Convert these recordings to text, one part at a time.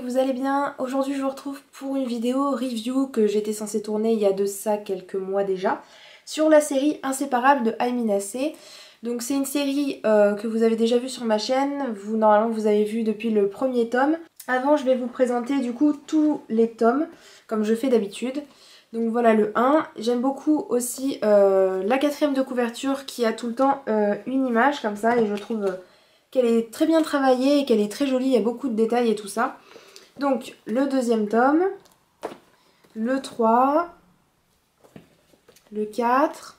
vous allez bien. Aujourd'hui je vous retrouve pour une vidéo review que j'étais censée tourner il y a de ça quelques mois déjà sur la série Inséparables de Ai Minase. Donc c'est une série que vous avez déjà vue sur ma chaîne, normalement vous avez vu depuis le premier tome. Avant je vais vous présenter du coup tous les tomes comme je fais d'habitude. Donc voilà le 1, j'aime beaucoup aussi la quatrième de couverture qui a tout le temps une image comme ça et je trouve qu'elle est très bien travaillée et qu'elle est très jolie, il y a beaucoup de détails et tout ça. Donc le deuxième tome, le 3, le 4,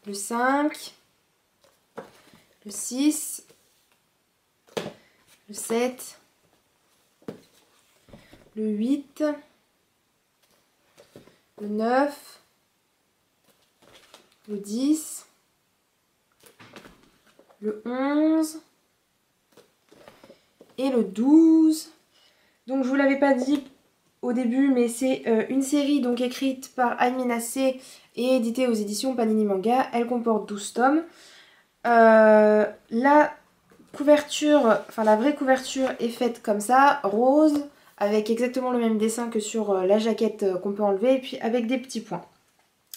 le 5, le 6, le 7, le 8, le 9, le 10, le 11 et le 12. Donc je vous l'avais pas dit au début, mais c'est une série donc écrite par Ai Minase et éditée aux éditions Panini Manga. Elle comporte 12 tomes. La couverture, enfin la vraie couverture est faite comme ça, rose, avec exactement le même dessin que sur la jaquette qu'on peut enlever, et puis avec des petits points.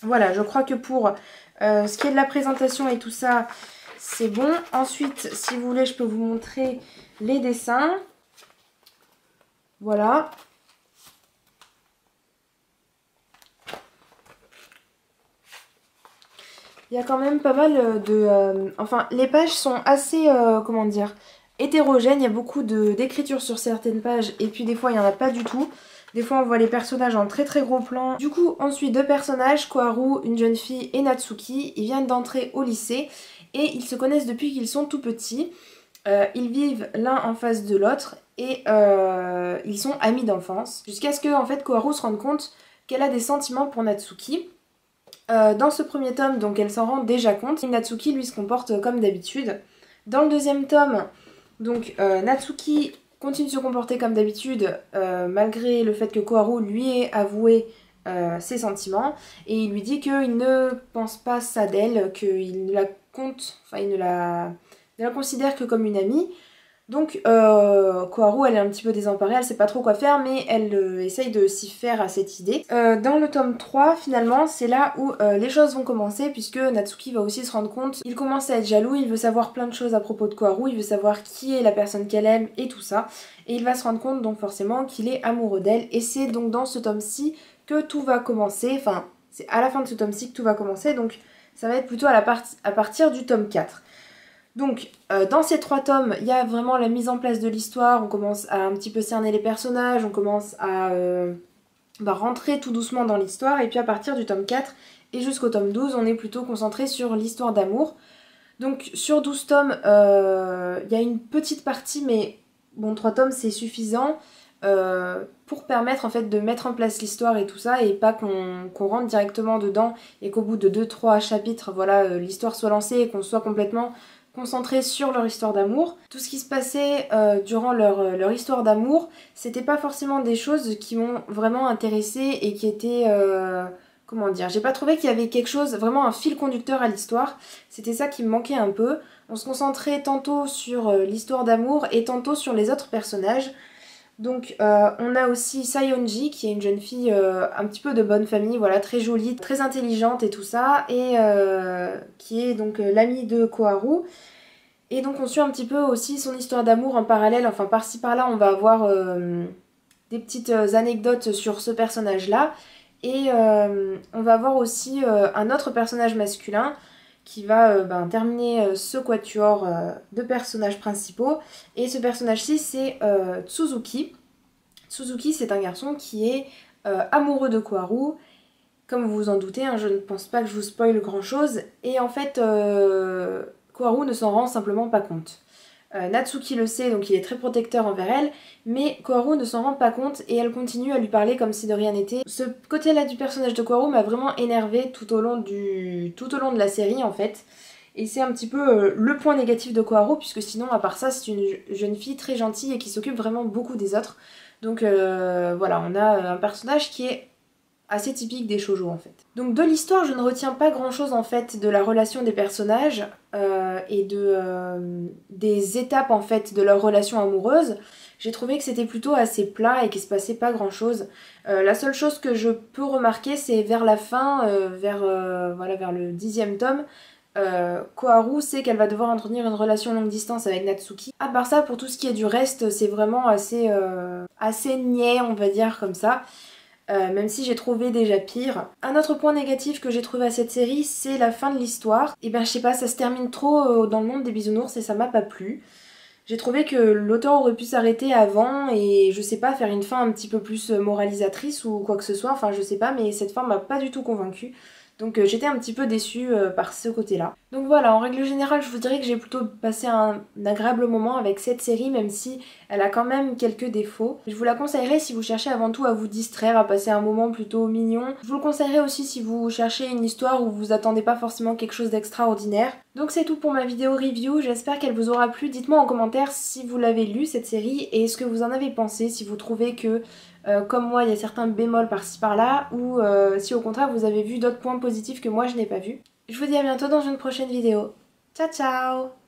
Voilà, je crois que pour ce qui est de la présentation et tout ça, c'est bon. Ensuite, si vous voulez, je peux vous montrer les dessins. Voilà. Il y a quand même pas mal de... enfin, les pages sont assez, comment dire, hétérogènes. Il y a beaucoup d'écriture sur certaines pages et puis des fois, il n'y en a pas du tout. Des fois, on voit les personnages en très très gros plan. Du coup, ensuite, deux personnages, Koharu, une jeune fille, et Natsuki. Ils viennent d'entrer au lycée et ils se connaissent depuis qu'ils sont tout petits. Ils vivent l'un en face de l'autre et ils sont amis d'enfance. Jusqu'à ce que, en fait, Koharu se rende compte qu'elle a des sentiments pour Natsuki. Dans ce premier tome, donc elle s'en rend déjà compte. Natsuki, lui, se comporte comme d'habitude. Dans le deuxième tome, donc Natsuki continue de se comporter comme d'habitude, malgré le fait que Koharu lui ait avoué ses sentiments. Et il lui dit qu'il ne pense pas ça d'elle, qu'il ne la compte, enfin il ne la considère que comme une amie. Donc Koharu, elle est un petit peu désemparée, elle sait pas trop quoi faire, mais elle essaye de s'y faire à cette idée. Dans le tome 3, finalement, c'est là où les choses vont commencer, puisque Natsuki va aussi se rendre compte, il commence à être jaloux, il veut savoir plein de choses à propos de Koharu, il veut savoir qui est la personne qu'elle aime et tout ça, et il va se rendre compte donc forcément qu'il est amoureux d'elle, et c'est donc dans ce tome-ci que tout va commencer, enfin c'est à la fin de ce tome-ci que tout va commencer, donc ça va être plutôt à partir du tome 4. Donc, dans ces trois tomes, il y a vraiment la mise en place de l'histoire, on commence à un petit peu cerner les personnages, on commence à rentrer tout doucement dans l'histoire, et puis à partir du tome 4 et jusqu'au tome 12, on est plutôt concentré sur l'histoire d'amour. Donc, sur 12 tomes, il y a une petite partie, mais bon, 3 tomes c'est suffisant pour permettre en fait de mettre en place l'histoire et tout ça, et pas qu'on rentre directement dedans et qu'au bout de 2-3 chapitres, voilà, l'histoire soit lancée et qu'on soit complètement concentré sur leur histoire d'amour. Tout ce qui se passait durant leur histoire d'amour, c'était pas forcément des choses qui m'ont vraiment intéressée et qui étaient... comment dire, j'ai pas trouvé qu'il y avait quelque chose, vraiment un fil conducteur à l'histoire. C'était ça qui me manquait un peu. On se concentrait tantôt sur l'histoire d'amour et tantôt sur les autres personnages. Donc on a aussi Sayonji qui est une jeune fille un petit peu de bonne famille, voilà, très jolie, très intelligente et tout ça, et qui est donc l'amie de Koharu. Et donc on suit un petit peu aussi son histoire d'amour en parallèle, enfin par-ci par-là on va avoir des petites anecdotes sur ce personnage-là. Et on va avoir aussi un autre personnage masculin qui va terminer ce quatuor de personnages principaux. Et ce personnage-ci, c'est Tsuzuki. Tsuzuki, c'est un garçon qui est amoureux de Koharu. Comme vous vous en doutez, hein, je ne pense pas que je vous spoil grand-chose. Et en fait, Koharu ne s'en rend simplement pas compte. Natsuki le sait, donc il est très protecteur envers elle, mais Koharu ne s'en rend pas compte et elle continue à lui parler comme si de rien n'était. Ce côté-là du personnage de Koharu m'a vraiment énervée tout au long de la série en fait. Et c'est un petit peu le point négatif de Koharu, puisque sinon, à part ça, c'est une jeune fille très gentille et qui s'occupe vraiment beaucoup des autres. Donc voilà, on a un personnage qui est assez typique des shoujo en fait. Donc de l'histoire, je ne retiens pas grand chose en fait de la relation des personnages et des étapes en fait de leur relation amoureuse. J'ai trouvé que c'était plutôt assez plat et qu'il se passait pas grand chose. La seule chose que je peux remarquer, c'est vers la fin, voilà, vers le 10e tome, Koharu sait qu'elle va devoir entretenir une relation longue distance avec Natsuki. À part ça, pour tout ce qui est du reste, c'est vraiment assez niais, on va dire comme ça. Même si j'ai trouvé déjà pire. Un autre point négatif que j'ai trouvé à cette série, c'est la fin de l'histoire. Et ben je sais pas, ça se termine trop dans le monde des bisounours et ça m'a pas plu. J'ai trouvé que l'auteur aurait pu s'arrêter avant et je sais pas, faire une fin un petit peu plus moralisatrice ou quoi que ce soit, enfin je sais pas, mais cette fin m'a pas du tout convaincue. Donc j'étais un petit peu déçue par ce côté-là. Donc voilà, en règle générale, je vous dirais que j'ai plutôt passé un agréable moment avec cette série, même si elle a quand même quelques défauts. Je vous la conseillerais si vous cherchez avant tout à vous distraire, à passer un moment plutôt mignon. Je vous le conseillerais aussi si vous cherchez une histoire où vous attendez pas forcément quelque chose d'extraordinaire. Donc c'est tout pour ma vidéo review, j'espère qu'elle vous aura plu. Dites-moi en commentaire si vous l'avez lu cette série et ce que vous en avez pensé, si vous trouvez que comme moi il y a certains bémols par-ci par-là ou si au contraire vous avez vu d'autres points positifs que moi je n'ai pas vus. Je vous dis à bientôt dans une prochaine vidéo. Ciao ciao!